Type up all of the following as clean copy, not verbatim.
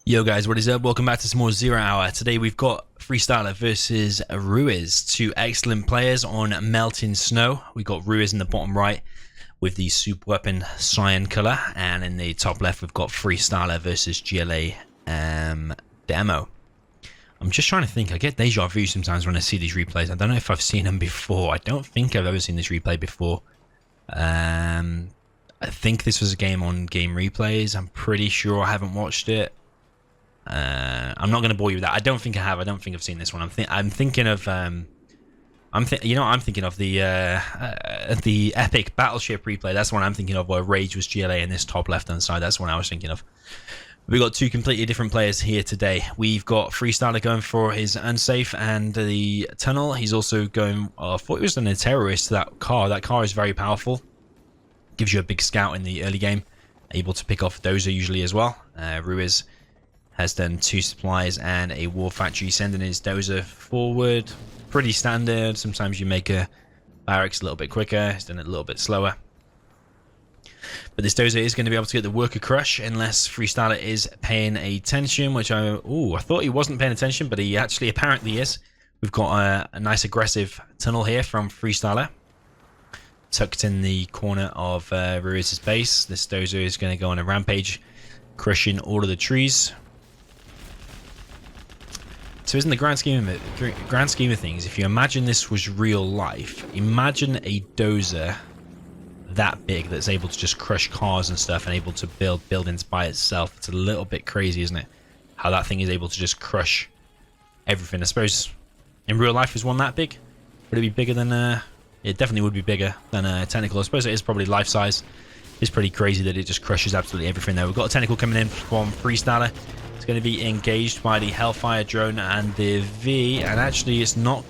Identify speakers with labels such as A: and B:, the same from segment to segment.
A: Yo guys, what is up? Welcome back to some more Zero Hour. Today we've got Freestyler versus Ruiz, two excellent players on Melting Snow. We've got Ruiz in the bottom right with the super weapon cyan color, and in the top left we've got Freestyler versus GLA demo. I'm just trying to think. I get deja vu sometimes when I see these replays. I don't know if I've seen them before. I don't think I've ever seen this replay before. I think this was a game on Game Replays. I'm pretty sure I haven't watched it. I'm not going to bore you with that. I don't think I have. I don't think I've seen this one. I'm thinking of I'm thinking of the epic battleship replay. That's the one I'm thinking of, where Rage was GLA in this top left hand side. That's the one I was thinking of. We've got two completely different players here today. We've got Freestyler going for his unsafe and the tunnel. He's also going, I thought he was a terrorist. That car is very powerful. Gives you a big scout in the early game. Able to pick off Dozer usually as well. Ruiz has done 2 supplies and a war factory, sending his Dozer forward. Pretty standard. Sometimes you make a barracks a little bit quicker. He's done it a little bit slower. But this Dozer is going to be able to get the worker crush unless Freestyler is paying attention, which I thought he wasn't paying attention, but he actually apparently is. We've got a nice aggressive tunnel here from Freestyler, tucked in the corner of Ruiz's base. This Dozer is going to go on a rampage, crushing all of the trees. So in the grand scheme of things, if you imagine this was real life, imagine a Dozer that big that's able to just crush cars and stuff and able to build buildings by itself. It's a little bit crazy, isn't it? How that thing is able to just crush everything. I suppose in real life, is one that big? Would it be bigger than it definitely would be bigger than technical. I suppose it is probably life size. It's pretty crazy that it just crushes absolutely everything there. We've got a technical coming in from Freestyler. It's going to be engaged by the Hellfire drone and the V, and actually it's not.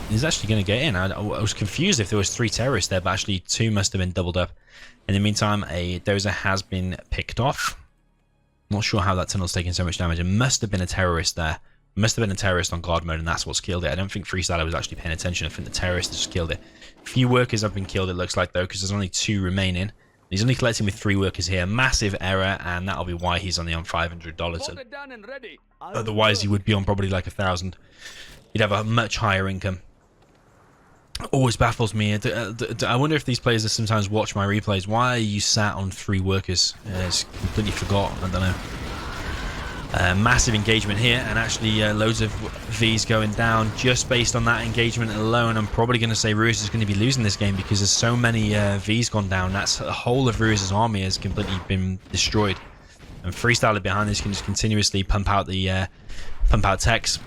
A: He's actually going to get in. I was confused if there was 3 terrorists there, but actually 2 must have been doubled up. In the meantime, a Dozer has been picked off. Not sure how that tunnel's taking so much damage. It must have been a terrorist there. Must have been a terrorist on guard mode, and that's what's killed it. I don't think Freestyler was actually paying attention. I think the terrorist just killed it. A few workers have been killed, it looks like, though, because there's only 2 remaining. He's only collecting with 3 workers here. Massive error, and that'll be why he's only on $500. Otherwise, he would be on probably like 1,000. He'd have a much higher income. Always baffles me. I wonder if these players that sometimes watch my replays, why are you sat on 3 workers? It's completely forgot. I don't know. Massive engagement here, and actually loads of V's going down just based on that engagement alone. I'm probably going to say Ruiz is going to be losing this game because there's so many V's gone down. That's the whole of Ruiz's army has completely been destroyed, and Freestyler behind this can just continuously pump out techs.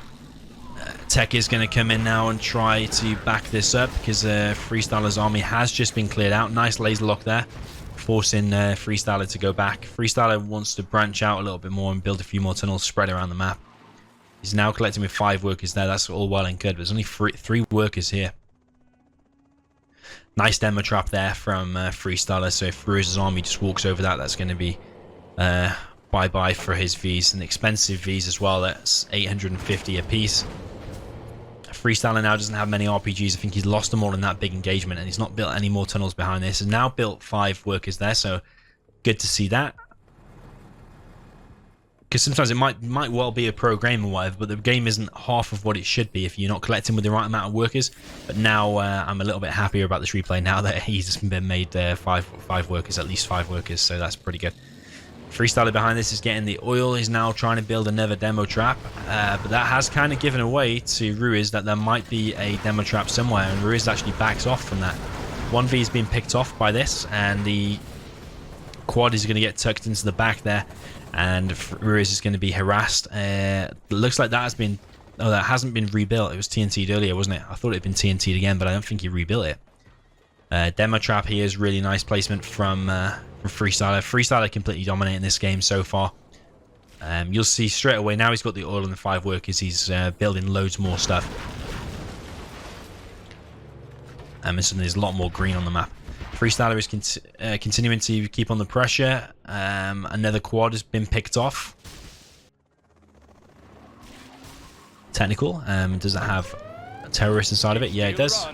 A: Tech is going to come in now and try to back this up because Freestyler's army has just been cleared out. Nice laser lock there, forcing Freestyler to go back. Freestyler wants to branch out a little bit more and build a few more tunnels spread around the map. He's now collecting with 5 workers there. That's all well and good, but there's only 3 workers here. Nice demo trap there from Freestyler, so if Ruiz's army just walks over that, that's going to be bye-bye for his Vs. And expensive Vs as well. That's 850 a piece. Freestyler now doesn't have many RPGs. I think he's lost them all in that big engagement, and he's not built any more tunnels behind this. He's now built 5 workers there, so good to see that. Because sometimes it might well be a pro game or whatever, but the game isn't half of what it should be if you're not collecting with the right amount of workers. But now I'm a little bit happier about this replay now that he's been made 5 workers, at least 5 workers, so that's pretty good. Freestyler behind this is getting the oil. He's now trying to build another demo trap, but that has kind of given away to Ruiz that there might be a demo trap somewhere, and Ruiz actually backs off from that. 1V has been picked off by this, and the quad is going to get tucked into the back there, and Ruiz is going to be harassed. Looks like that has been... Oh, that hasn't been rebuilt. It was TNT'd earlier, wasn't it? I thought it had been TNT'd again, but I don't think he rebuilt it. Demo trap here is really nice placement from Freestyler. Freestyler completely dominating this game so far. You'll see straight away, now he's got the oil and the 5 workers, he's building loads more stuff. And there's a lot more green on the map. Freestyler is continuing to keep on the pressure. Another quad has been picked off. Technical. Does it have a terrorist inside of it? Yeah, it does.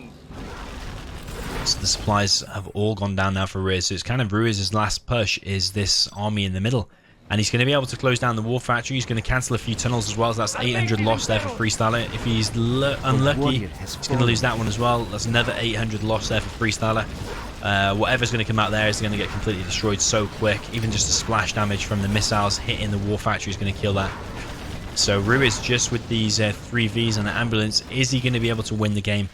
A: So the supplies have all gone down now for Ruiz. So it's kind of Ruiz's last push is this army in the middle. And he's going to be able to close down the war factory. He's going to cancel a few tunnels as well. So that's 800 lost there for Freestyler. If he's unlucky, he's going to lose that one as well. That's another 800 lost there for Freestyler. Whatever's going to come out there is going to get completely destroyed so quick. Even just the splash damage from the missiles hitting the war factory is going to kill that. So Ruiz, just with these 3 Vs and the ambulance, is he going to be able to win the game?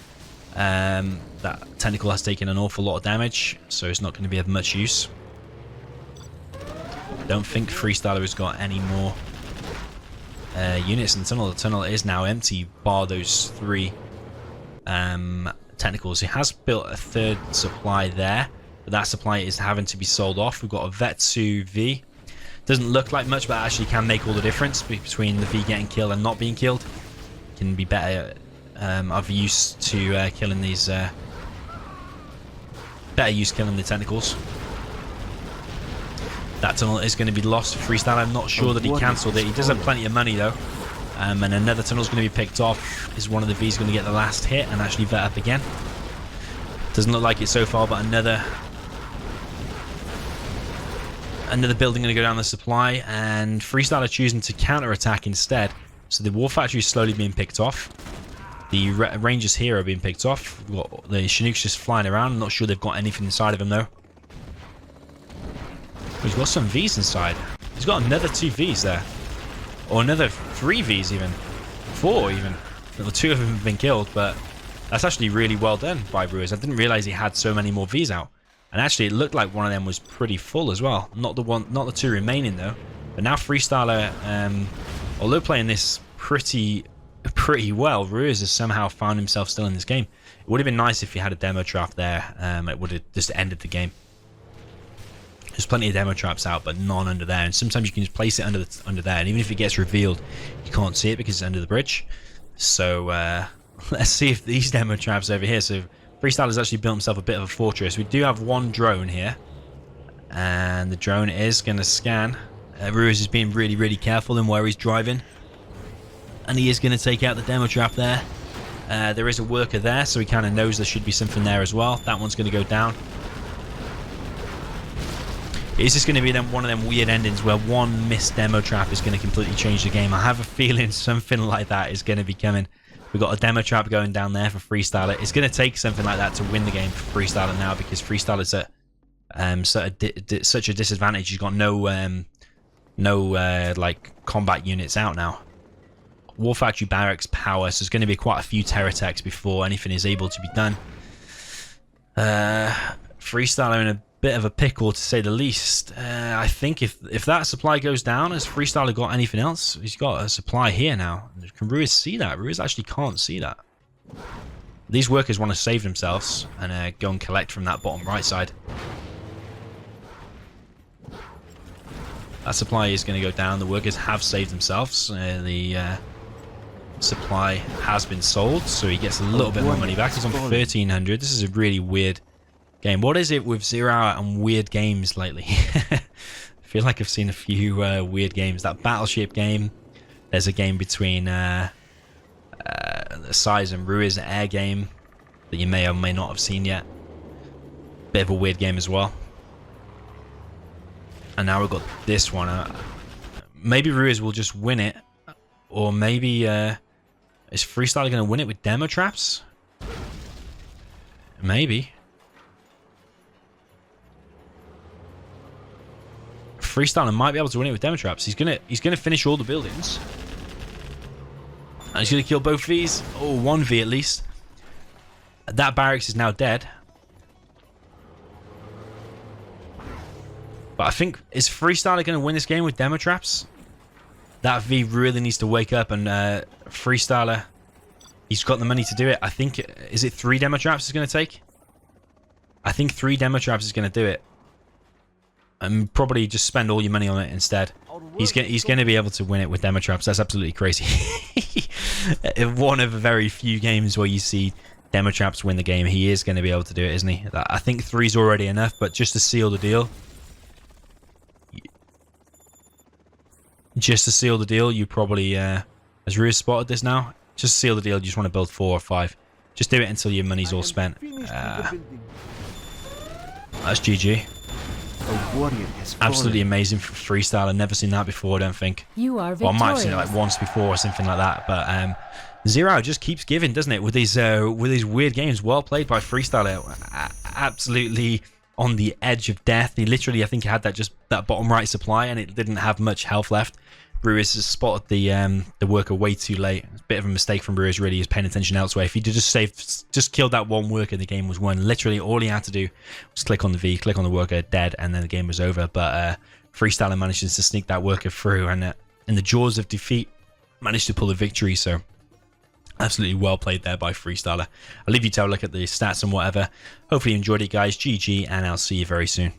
A: That tentacle has taken an awful lot of damage, so it's not going to be of much use. Don't think Freestyler has got any more units in the tunnel. The tunnel is now empty, bar those 3 tentacles. He has built a 3rd supply there, but that supply is having to be sold off. We've got a Vetsu V. Doesn't look like much, but actually can make all the difference between the V getting killed and not being killed. Can be better of use to killing these. Better use killing the tentacles. That tunnel is going to be lost for Freestyler. I'm not sure that he cancelled it. He does have plenty of money though. And another tunnel is going to be picked off. Is one of the V's going to get the last hit and actually vet up again? Doesn't look like it so far, but another building going to go down the supply, and Freestyler choosing to counter-attack instead. So the war factory is slowly being picked off. The Rangers here are being picked off. We've got the Chinooks just flying around. I'm not sure they've got anything inside of them though. He's got some Vs inside. He's got another 2 Vs there. Or another 3 Vs even. 4 even. Well, 2 of them have been killed, but that's actually really well done by Ruiz. I didn't realize he had so many more Vs out. And actually it looked like one of them was pretty full as well. Not the 2 remaining though. But now Freestyler, although playing this pretty well, Ruiz has somehow found himself still in this game. It would have been nice if he had a demo trap there. It would have just ended the game. There's plenty of demo traps out, but none under there. And sometimes you can just place it under there, and even if it gets revealed, you can't see it because it's under the bridge. So let's see if these demo traps over here. So Freestyler's actually built himself a bit of a fortress. We do have 1 drone here, and the drone is going to scan. Ruiz is being really careful in where he's driving, and he is going to take out the demo trap there. There is a worker there, so he kind of knows there should be something there as well. That one's going to go down. It's just going to be one of them weird endings where one missed demo trap is going to completely change the game. I have a feeling something like that is going to be coming. We've got a demo trap going down there for Freestyler. It's going to take something like that to win the game for Freestyler now, because Freestyler's at such a disadvantage. He's got no like combat units out now. War Factory Barracks power, so there's going to be quite a few terror techs before anything is able to be done. Freestyler in a bit of a pickle, to say the least. I think if that supply goes down, has Freestyler got anything else? He's got a supply here now. Can Ruiz see that? Ruiz actually can't see that. These workers want to save themselves and go and collect from that bottom right side. That supply is going to go down. The workers have saved themselves. The supply has been sold, so he gets a little bit more money back. He's on 1,300. This is a really weird game. What is it with 0 Hour and weird games lately? I feel like I've seen a few weird games. That Battleship game. There's a game between Size and Ruiz, an air game that you may or may not have seen yet. Bit of a weird game as well. And now we've got this one. Maybe Ruiz will just win it, or maybe is Freestyler going to win it with demo traps? Maybe. Freestyler might be able to win it with demo traps. He's gonna finish all the buildings, and he's gonna kill both V's. Oh, 1 V at least. That barracks is now dead. But I think, is Freestyler gonna win this game with demo traps? That V really needs to wake up, and Freestyler, he's got the money to do it. I think, is it 3 demo traps it's gonna take? I think 3 demo traps is gonna do it. And probably just spend all your money on it instead. He's going to be able to win it with demo traps. That's absolutely crazy. One of the very few games where you see demo traps win the game, he is going to be able to do it, isn't he? I think 3's already enough, but just to seal the deal, you probably, has Ruiz spotted this now? Just to seal the deal, you just want to build 4 or 5. Just do it until your money's all spent. That's GG.
B: warrior has fallen.
A: Absolutely amazing for Freestyler. Never seen that before, I don't think.
C: You are
A: Well, I
C: victorious.
A: might have seen it like once before or something like that. But Zero just keeps giving, doesn't it? With these weird games. Well played by Freestyler. Absolutely on the edge of death. He literally, I think, had that bottom right supply, and it didn't have much health left. Ruiz has spotted the worker way too late. It's a bit of a mistake from Ruiz, really. He's paying attention elsewhere. If he just killed that one worker, the game was won. Literally, all he had to do was click on the V, click on the worker, dead, and then the game was over. But Freestyler manages to sneak that worker through, and in the jaws of defeat, managed to pull a victory. So absolutely well played there by Freestyler. I'll leave you to have a look at the stats and whatever. Hopefully you enjoyed it, guys. GG, and I'll see you very soon.